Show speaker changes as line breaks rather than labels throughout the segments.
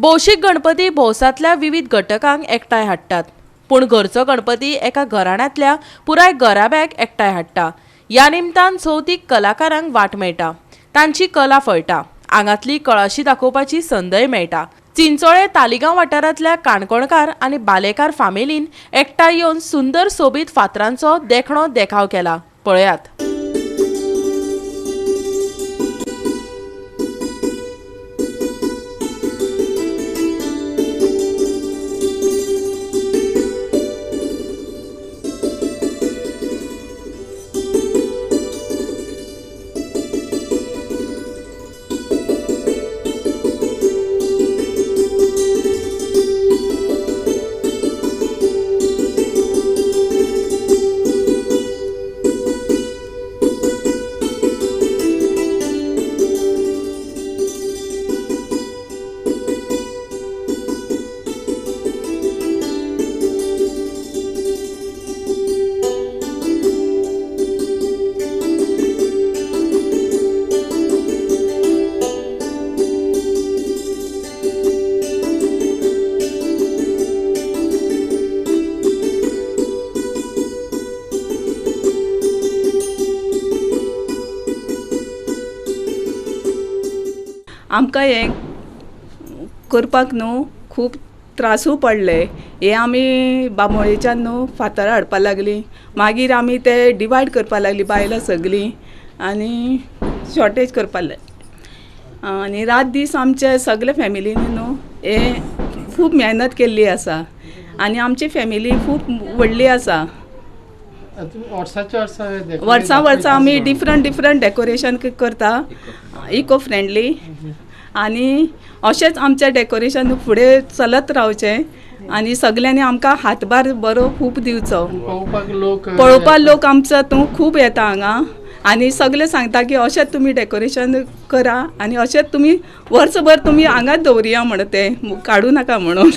भौशीक गणपती भौसातल्या विविध घटकांक एकठांय हाडटात, पूण घरचो गणपती एका घराण्यांतल्या पुराय घराब्याक एकठांय हाडटा। ह्या निमतान चवथीक कलाकारांक वाट मेळटा, तांची कला फळटा, आंगातली कळाशी दाखोवपाची संदय मेळटा। चिंचोळे तालिगांव वाठारांतल्या काणकोणकार आनी बालेकार फामिलीन एकठांय येवन सुंदर सोबीत फातरांचो देखणो देखाव केला। पळयात।
आमकां हें करपाक न्हू खूब त्रासूय पडले। हे आमी बांबोळेच्यान न्हू फातर हाडपा लागलीं, मागीर आमी ते डिवायड करपा लागलीं बायलां सगलीं आनी शॉर्टेज करपा लागलीं। आनी रात दीस आमचे सगळे फॅमिलीनी न्हू हे खूब मेहनत केल्ली आसा आनी आमची फॅमिली खूब व्हडली आसा। वर्सां वर्सां आमी डिफरंट डेकोरेशन करता, इको फ्रेंडली, आनी अशेंच आमचें डेकोरेशन फुडें चलत रावचें आनी सगल्यांनी आमकां हातभार बरो खूब दिवचो। पळोवपाक लोक आमचो तूं खूब येता हांगा आनी सगळे सांगता की अशेंच तुमी डेकोरेशन करा आनी अशेंच तुमी वर्सभर तुमी हांगाच दवरिया म्हणून तें काडू नाका म्हणून।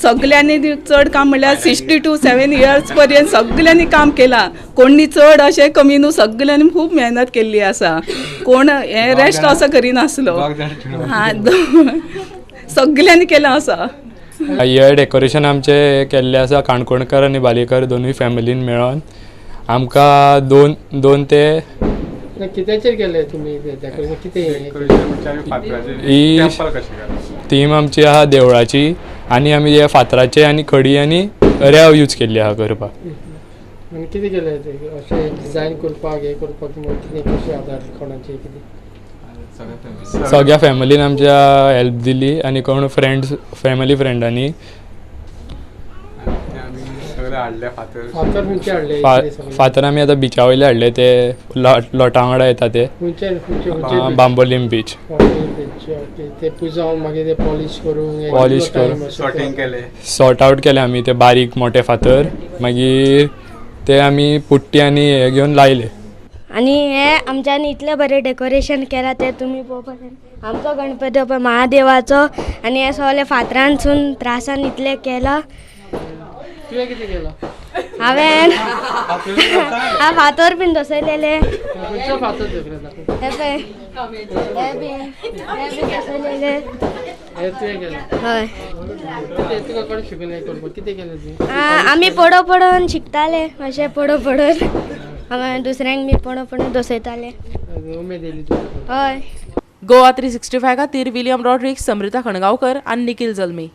सगळ्यांनी चड काम म्हणल्यार 60 to 7 years पर्यंत सगळ्यांनी काम केलां। कोणी चड अशें कमी न्हू, सगळ्यांनी खूब मेहनत केल्ली आसा। कोण हे रेस्ट असो करिनासलो, सगळ्यांनी केलां आसा।
हे डेकोरेशन आमचे केल्ले आसा काणकोणकार आनी बालेकार दोनूय फॅमिलीन मेळोन। आमकां दोन ते
कितेचेर केले तुमी डेकोरेशन?
ही थीम आमची आहा देवळाची आनी आमी हे फातराचे आनी खडी आनी रेंव यूज केल्ली आहा करपाक।
आनी कितें केलें अशें डिजायन करपाक हे करपाक कितें कशें आदार कोणाचें कितें?
सगळ्या फॅमिलीन आमच्या हेल्प दिली आनी कोण फ्रेंड्स फॅमिली फ्रेंडांनी फातर आमी आतां बिचा वयले हाडले, ते लोटां वांगडा येता ते बांबोलीम बीच। पॉलिश करून सॉर्ट आउट केले आमी ते बारीक मोठे फातर, मागीर ते आमी पुट्टी आनी हे घेवन लायले।
आणि हे आमच्यान इतले बरे डेकोरेशन केला ते तुम्ही पळोवपाक। आमचो गणपती पळय महादेवाचो आनी हे सगळे फातरांसून त्रासान इतले केला। हांवें फातर बीन दसयलेले, हे बी दसयलेले। हय, आमी पडोवन शिकताले, अशें पडोवन हांवें दुसऱ्यांक बी पडोवन दसयताले। हय।
गोवा 365 खातीर विलियम रॉड्रिक्स, समृता खणगांवकर आनी निखिल जल्मी।